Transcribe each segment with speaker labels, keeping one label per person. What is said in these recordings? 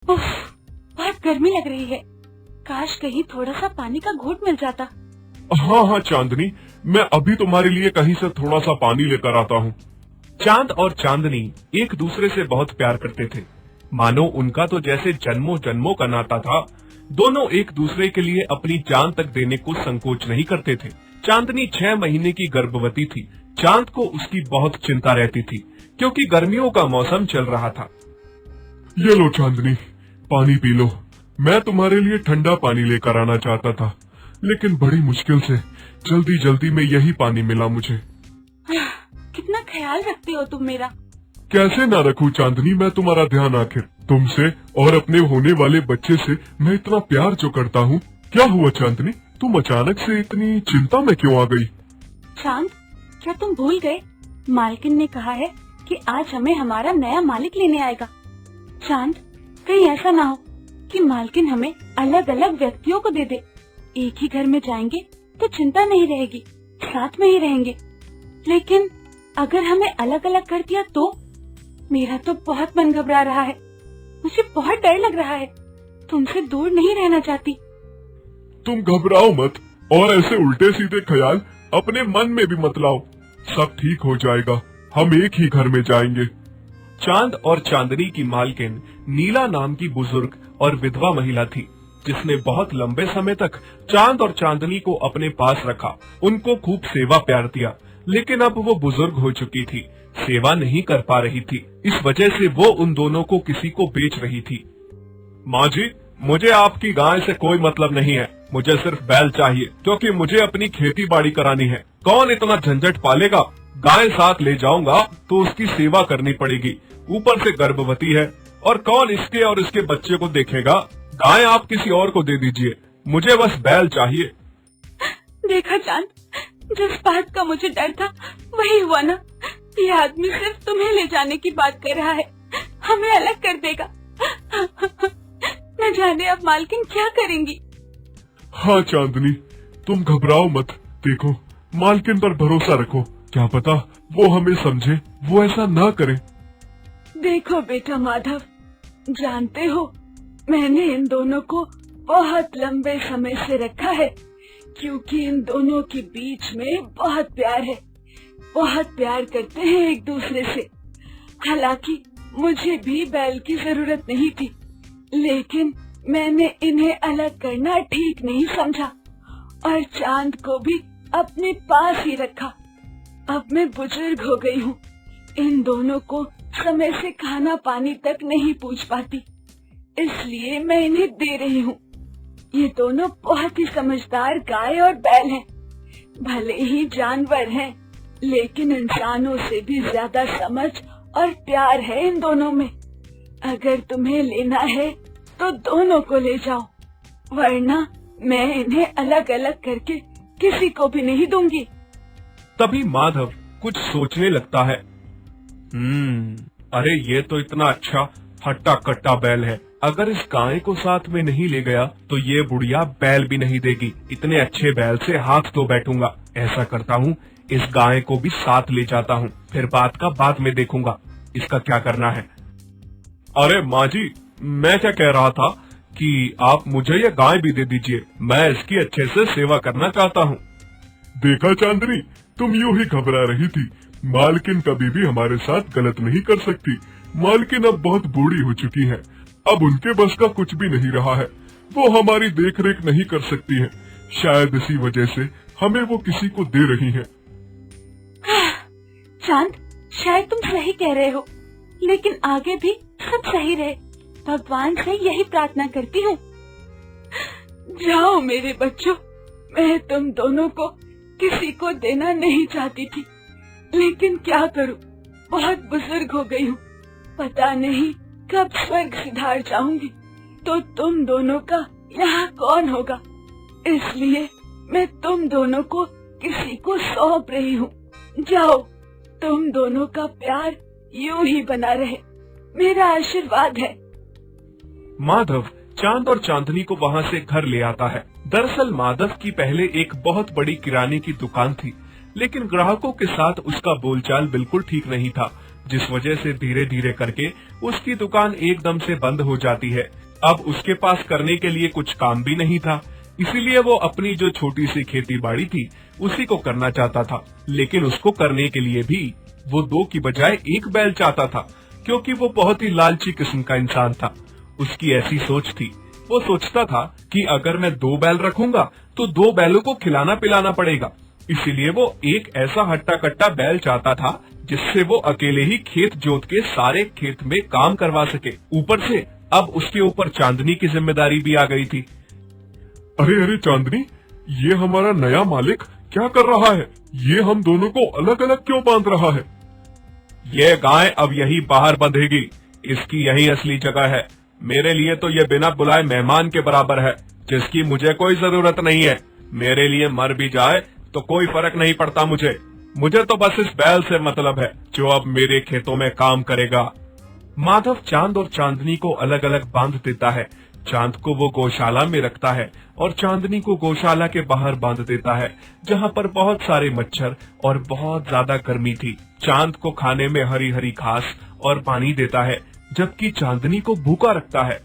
Speaker 1: उफ, बहुत गर्मी लग रही है। काश कहीं थोड़ा सा पानी का घूंट मिल जाता।
Speaker 2: हाँ हाँ चांदनी, मैं अभी तुम्हारे लिए कहीं से थोड़ा सा पानी लेकर आता हूँ। चांद और चांदनी एक दूसरे से बहुत प्यार करते थे, मानो उनका तो जैसे जन्मों जन्मों का नाता था। दोनों एक दूसरे के लिए अपनी जान तक देने को संकोच नहीं करते थे। चांदनी 6 महीने की गर्भवती थी। चांद को उसकी बहुत चिंता रहती थी, क्योंकि गर्मियों का मौसम चल रहा था। ये लो चांदनी, पानी पी लो। मैं तुम्हारे लिए ठंडा पानी लेकर आना चाहता था, लेकिन बड़ी मुश्किल से जल्दी जल्दी में यही पानी मिला मुझे।
Speaker 1: कितना ख्याल रखते हो तुम मेरा।
Speaker 2: कैसे ना रखूं चांदनी मैं तुम्हारा ध्यान, आखिर तुमसे और अपने होने वाले बच्चे से मैं इतना प्यार जो करता हूँ। क्या हुआ चांदनी, तुम अचानक से इतनी चिंता में क्यों आ गई?
Speaker 1: चांद, क्या तुम भूल गए? मालकिन ने कहा है कि आज हमें हमारा नया मालिक लेने आएगा। चांद, कहीं ऐसा ना हो कि मालकिन हमें अलग अलग व्यक्तियों को दे दे। एक ही घर में जाएंगे तो चिंता नहीं रहेगी, साथ में ही रहेंगे। लेकिन अगर हमें अलग अलग कर दिया तो? मेरा तो बहुत मन घबरा रहा है, मुझे बहुत डर लग रहा है। तुमसे दूर नहीं रहना चाहती।
Speaker 2: तुम घबराओ मत, और ऐसे उल्टे सीधे ख्याल अपने मन में भी मत लाओ। सब ठीक हो जाएगा, हम एक ही घर में जाएंगे। चांद और चांदनी की मालकिन नीला नाम की बुजुर्ग और विधवा महिला थी, जिसने बहुत लंबे समय तक चांद और चांदनी को अपने पास रखा, उनको खूब सेवा प्यार दिया। लेकिन अब वो बुजुर्ग हो चुकी थी, सेवा नहीं कर पा रही थी। इस वजह से वो उन दोनों को किसी को बेच रही थी। माँ जी, मुझे आपकी गाय से कोई मतलब नहीं है, मुझे सिर्फ बैल चाहिए, क्योंकि मुझे अपनी खेती बाड़ी करानी है। कौन इतना झंझट पालेगा? गाय साथ ले जाऊंगा तो उसकी सेवा करनी पड़ेगी, ऊपर से गर्भवती है, और कौन इसके और इसके बच्चे को देखेगा? गाय आप किसी और को दे दीजिए, मुझे बस बैल चाहिए।
Speaker 1: देखा चांद, जिस बात का मुझे डर था वही हुआ ना। ये आदमी सिर्फ तुम्हें ले जाने की बात कर रहा है, हमें अलग कर देगा। न जाने अब मालकिन क्या करेंगी।
Speaker 2: हाँ चांदनी, तुम घबराओ मत। देखो, मालकिन पर भरोसा रखो, क्या पता वो हमें समझे, वो ऐसा ना करे।
Speaker 1: देखो बेटा माधव, जानते हो मैंने इन दोनों को बहुत लंबे समय से रखा है, क्योंकि इन दोनों के बीच में बहुत प्यार है, बहुत प्यार करते हैं एक दूसरे से। हालांकि मुझे भी बैल की जरूरत नहीं थी, लेकिन मैंने इन्हें अलग करना ठीक नहीं समझा और चांद को भी अपने पास ही रखा। अब मैं बुजुर्ग हो गई हूँ, इन दोनों को समय से खाना पानी तक नहीं पूछ पाती, इसलिए मैं इन्हें दे रही हूँ। ये दोनों बहुत ही समझदार गाय और बैल हैं। भले ही जानवर हैं, लेकिन इंसानों से भी ज्यादा समझ और प्यार है इन दोनों में। अगर तुम्हें लेना है तो दोनों को ले जाओ, वरना मैं इन्हें अलग अलग करके किसी को भी नहीं दूंगी।
Speaker 2: तभी माधव कुछ सोचने लगता है। अरे ये तो इतना अच्छा हट्टा कट्टा बैल है, अगर इस गाय को साथ में नहीं ले गया तो ये बुढ़िया बैल भी नहीं देगी। इतने अच्छे बैल से हाथ धो बैठूंगा। ऐसा करता हूँ, इस गाय को भी साथ ले जाता हूँ, फिर बात का बाद में देखूंगा इसका क्या करना है। अरे माँ जी, मैं क्या कह रहा था कि आप मुझे ये गाय भी दे दीजिए, मैं इसकी अच्छे से सेवा करना चाहता हूँ। देखा चांदनी, तुम यूं ही घबरा रही थी। मालकिन कभी भी हमारे साथ गलत नहीं कर सकती। मालकिन अब बहुत बूढ़ी हो चुकी है, अब उनके बस का कुछ भी नहीं रहा है, वो हमारी देखरेख नहीं कर सकती है। शायद इसी वजह से हमें वो किसी को दे रही है।
Speaker 1: चांद, शायद तुम सही कह रहे हो, लेकिन आगे भी सब सही रहे, भगवान से यही प्रार्थना करती हूँ। जाओ मेरे बच्चों, मैं तुम दोनों को किसी को देना नहीं चाहती थी, लेकिन क्या करूँ, बहुत बुजुर्ग हो गई हूँ, पता नहीं कब स्वर्ग सिधार जाऊंगी तो तुम दोनों का यहाँ कौन होगा, इसलिए मैं तुम दोनों को किसी को सौंप रही हूँ। जाओ, तुम दोनों का प्यार यूं ही बना रहे, मेरा आशीर्वाद है।
Speaker 2: माधव चांद और चांदनी को वहाँ से घर ले आता है। दरअसल माधव की पहले एक बहुत बड़ी किराने की दुकान थी, लेकिन ग्राहकों के साथ उसका बोलचाल बिल्कुल ठीक नहीं था। जिस वजह से धीरे धीरे करके उसकी दुकान एकदम से बंद हो जाती है। अब उसके पास करने के लिए कुछ काम भी नहीं था, इसीलिए वो अपनी जो छोटी सी खेती बाड़ी थी उसी को करना चाहता था। लेकिन उसको करने के लिए भी वो 2 की बजाय 1 बैल चाहता था, क्योंकि वो बहुत ही लालची किस्म का इंसान था। उसकी ऐसी सोच थी, वो सोचता था कि अगर मैं 2 बैल रखूंगा तो 2 बैलों को खिलाना पिलाना पड़ेगा। इसीलिए वो एक ऐसा हट्टा कट्टा बैल चाहता था जिससे वो अकेले ही खेत जोत के सारे खेत में काम करवा सके। ऊपर से अब उसके ऊपर चांदनी की जिम्मेदारी भी आ गई थी। अरे अरे चांदनी, ये हमारा नया मालिक क्या कर रहा है? ये हम दोनों को अलग अलग क्यों बांध रहा है? ये गाय अब यही बाहर बंधेगी, इसकी यही असली जगह है। मेरे लिए तो ये बिना बुलाए मेहमान के बराबर है, जिसकी मुझे कोई जरूरत नहीं है। मेरे लिए मर भी जाए तो कोई फर्क नहीं पड़ता मुझे तो बस इस बैल से मतलब है जो अब मेरे खेतों में काम करेगा। माधव चांद और चांदनी को अलग अलग बांध देता है। चांद को वो गौशाला में रखता है और चांदनी को गौशाला के बाहर बांध देता है, जहाँ पर बहुत सारे मच्छर और बहुत ज्यादा गर्मी थी। चांद को खाने में हरी हरी घास और पानी देता है, जबकि चांदनी को भूखा रखता है।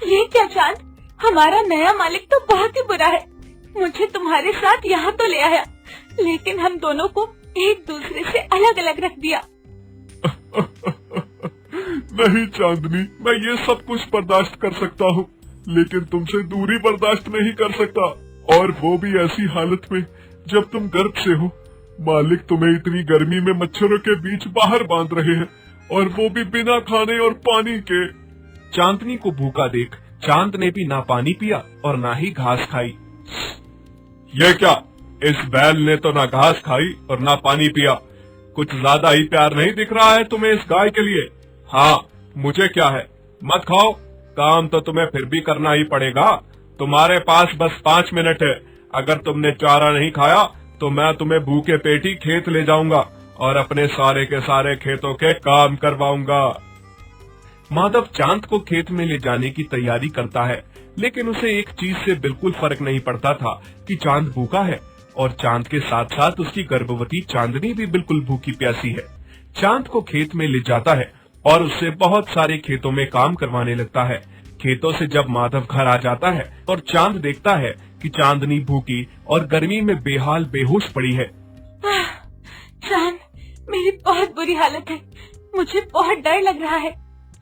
Speaker 1: ये क्या चांद, हमारा नया मालिक तो बहुत ही बुरा है। मुझे तुम्हारे साथ यहाँ तो ले आया, लेकिन हम दोनों को एक दूसरे से अलग अलग रख दिया।
Speaker 2: नहीं चांदनी, मैं ये सब कुछ बर्दाश्त कर सकता हूँ, लेकिन तुमसे दूरी बर्दाश्त नहीं कर सकता, और वो भी ऐसी हालत में जब तुम गर्भ से हो। मालिक तुम्हें इतनी गर्मी में मच्छरों के बीच बाहर बांध रहे हैं, और वो भी बिना खाने और पानी के। चांदनी को भूखा देख चांद ने भी ना पानी पिया और ना ही घास खाई। ये क्या, इस बैल ने तो ना घास खाई और ना पानी पिया। कुछ ज्यादा ही प्यार नहीं दिख रहा है तुम्हें इस गाय के लिए? हाँ, मुझे क्या है, मत खाओ, काम तो तुम्हें फिर भी करना ही पड़ेगा। तुम्हारे पास बस 5 मिनट है। अगर तुमने चारा नहीं खाया तो मैं तुम्हें भूखे पेट ही खेत ले जाऊंगा और अपने सारे के सारे खेतों के काम करवाऊंगा। माधव चांद को खेत में ले जाने की तैयारी करता है, लेकिन उसे एक चीज से बिल्कुल फर्क नहीं पड़ता था कि चांद भूखा है, और चांद के साथ साथ उसकी गर्भवती चांदनी भी बिल्कुल भूखी प्यासी है। चांद को खेत में ले जाता है और उससे बहुत सारे खेतों में काम करवाने लगता है। खेतों से जब माधव घर आ जाता है और चांद देखता है कि चांदनी भूखी और गर्मी में बेहाल बेहोश पड़ी है।
Speaker 1: चांद, मेरी बहुत बुरी हालत है। मुझे बहुत डर लग रहा है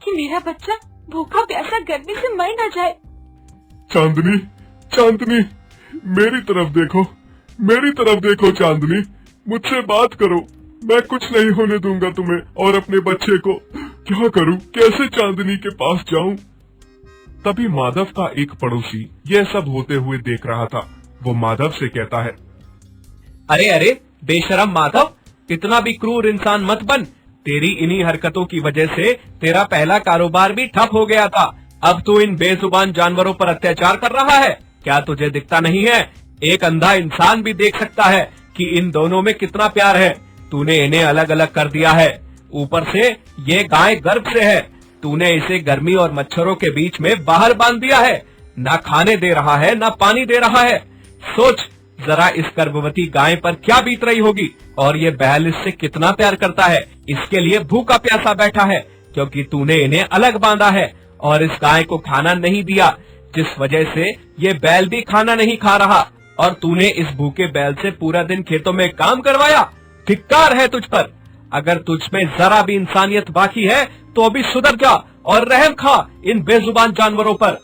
Speaker 1: कि मेरा बच्चा भूखा प्यासा गर्मी से मर न जाए।
Speaker 2: चांदनी, चांदनी, मेरी तरफ देखो चांदनी, मुझसे बात करो। मैं कुछ नहीं होने दूंगा तुम्हें और अपने बच्चे को। क्या करूं, कैसे चांदनी के पास जाऊं? तभी माधव का एक पड़ोसी यह सब होते हुए देख रहा था। वो माधव से कहता है,
Speaker 3: अरे अरे बेशरम माधव, इतना भी क्रूर इंसान मत बन। तेरी इन्हीं हरकतों की वजह से तेरा पहला कारोबार भी ठप हो गया था। अब तू इन बेजुबान जानवरों पर अत्याचार कर रहा है। क्या तुझे दिखता नहीं है? एक अंधा इंसान भी देख सकता है कि इन दोनों में कितना प्यार है। तूने इन्हें अलग अलग कर दिया है। ऊपर से ये गाय गर्भ से है। तूने इसे गर्मी और मच्छरों के बीच में बाहर बांध दिया है। ना खाने दे रहा है, ना पानी दे रहा है। सोच जरा इस गर्भवती गाय पर क्या बीत रही होगी, और ये बैल इससे कितना प्यार करता है। इसके लिए भूखा प्यासा बैठा है क्योंकि तूने इन्हें अलग बांधा है और इस गाय को खाना नहीं दिया, जिस वजह से ये बैल भी खाना नहीं खा रहा। और तूने इस भूखे बैल से पूरा दिन खेतों में काम करवाया। धिक्कार है तुझ पर। अगर तुझ में जरा भी इंसानियत बाकी है तो अभी सुधर जा और रहम खा इन बेजुबान जानवरों पर।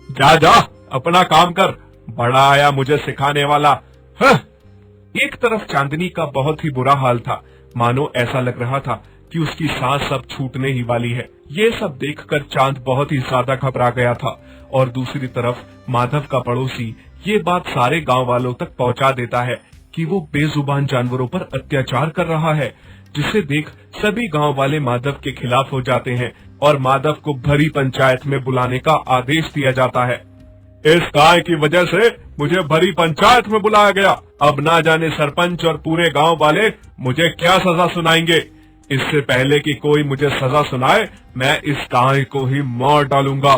Speaker 2: जा जा, अपना काम कर, बड़ा आया मुझे सिखाने वाला। एक तरफ चांदनी का बहुत ही बुरा हाल था, मानो ऐसा लग रहा था कि उसकी सांस अब छूटने ही वाली है। ये सब देखकर चांद बहुत ही ज्यादा घबरा गया था, और दूसरी तरफ माधव का पड़ोसी ये बात सारे गांव वालों तक पहुंचा देता है कि वो बेजुबान जानवरों पर अत्याचार कर रहा है, जिसे देख सभी गांव वाले माधव के खिलाफ हो जाते हैं और माधव को भरी पंचायत में बुलाने का आदेश दिया जाता है। इस गाय की वजह से मुझे भरी पंचायत में बुलाया गया। अब ना जाने सरपंच और पूरे गांव वाले मुझे क्या सजा सुनाएंगे। इससे पहले कि कोई मुझे सजा सुनाए, मैं इस गाय को ही मार डालूंगा।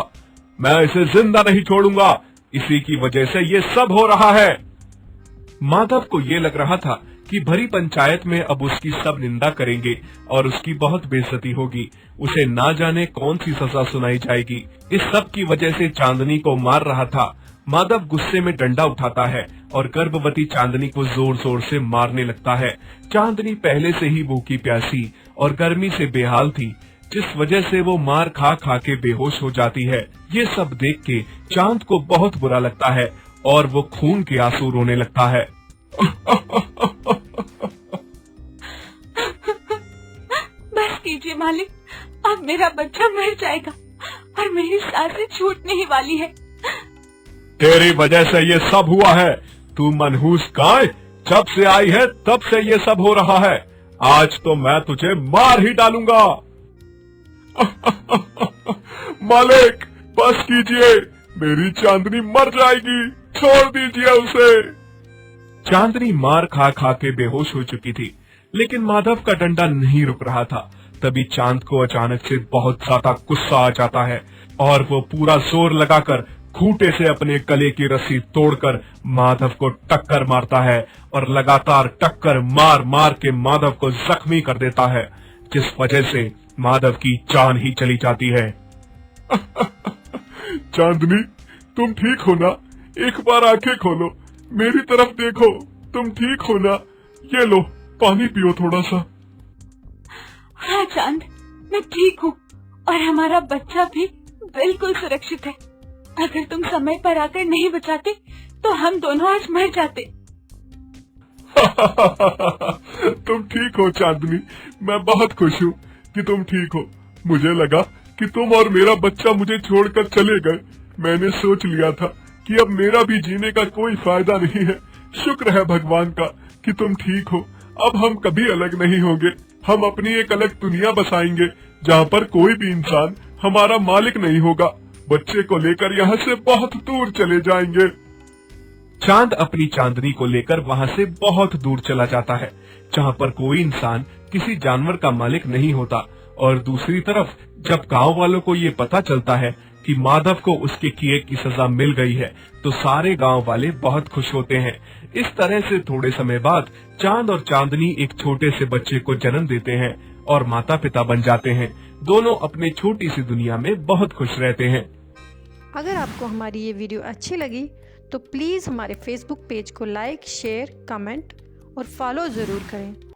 Speaker 2: मैं इसे जिंदा नहीं छोड़ूंगा। इसी की वजह से ये सब हो रहा है। माधव को ये लग रहा था
Speaker 3: कि भरी पंचायत में अब उसकी सब निंदा करेंगे और उसकी बहुत बेइज्जती होगी। उसे ना जाने कौन सी सजा सुनाई जाएगी। इस सब की वजह से चांदनी को मार रहा था। माधव गुस्से में डंडा उठाता है और गर्भवती चांदनी को जोर जोर से मारने लगता है। चांदनी पहले से ही भूखी प्यासी और गर्मी से बेहाल थी, जिस वजह से वो मार खा खा के बेहोश हो जाती है। ये सब देख के चांद को बहुत बुरा लगता है और वो खून के आंसू रोने लगता है।
Speaker 1: बस कीजिए मालिक, अब मेरा बच्चा मर जाएगा और मेरी सांसें छूटने ही वाली है।
Speaker 3: तेरी वजह से ये सब हुआ है। तू मनहूस गाय, जब से आई है तब से ये सब हो रहा है। आज तो मैं तुझे मार ही डालूंगा।
Speaker 2: मालिक बस कीजिए, मेरी चांदनी मर जाएगी, छोड़ दीजिए उसे।
Speaker 3: चांदनी मार खा खा के बेहोश हो चुकी थी, लेकिन माधव का डंडा नहीं रुक रहा था। तभी चांद को अचानक से बहुत ज्यादा गुस्सा आ जाता है और वो पूरा जोर लगाकर खूंटे से अपने गले की रस्सी तोड़कर माधव को टक्कर मारता है और लगातार टक्कर मार मार के माधव को जख्मी कर देता है, जिस वजह से माधव की जान ही चली जाती है।
Speaker 2: चांदनी तुम ठीक हो ना? एक बार आंखें खोलो, मेरी तरफ देखो, तुम ठीक हो ना? ये लो पानी पियो थोड़ा सा।
Speaker 1: हाँ चांद, मैं ठीक हूँ और हमारा बच्चा भी बिल्कुल सुरक्षित है। अगर तुम समय पर आकर नहीं बचाते तो हम दोनों आज मर जाते।
Speaker 2: तुम ठीक हो चांदनी, मैं बहुत खुश हूँ कि तुम ठीक हो। मुझे लगा कि तुम और मेरा बच्चा मुझे छोड़कर चले गए। मैंने सोच लिया था कि अब मेरा भी जीने का कोई फायदा नहीं है। शुक्र है भगवान का कि तुम ठीक हो। अब हम कभी अलग नहीं होंगे। हम अपनी एक अलग दुनिया बसाएंगे जहाँ पर कोई भी इंसान हमारा मालिक नहीं होगा। बच्चे को लेकर यहाँ से बहुत दूर चले जाएंगे।
Speaker 3: चांद अपनी चांदनी को लेकर वहाँ से बहुत दूर चला जाता है, जहाँ पर कोई इंसान किसी जानवर का मालिक नहीं होता। और दूसरी तरफ जब गांव वालों को ये पता चलता है कि माधव को उसके किए की सजा मिल गई है, तो सारे गांव वाले बहुत खुश होते हैं। इस तरह से थोड़े समय बाद चांद और चांदनी एक छोटे से बच्चे को जन्म देते हैं और माता पिता बन जाते हैं। दोनों अपने छोटी सी दुनिया में बहुत खुश रहते हैं।
Speaker 4: अगर आपको हमारी ये वीडियो अच्छी लगी तो प्लीज़ हमारे फेसबुक पेज को लाइक, शेयर, कमेंट और फॉलो ज़रूर करें।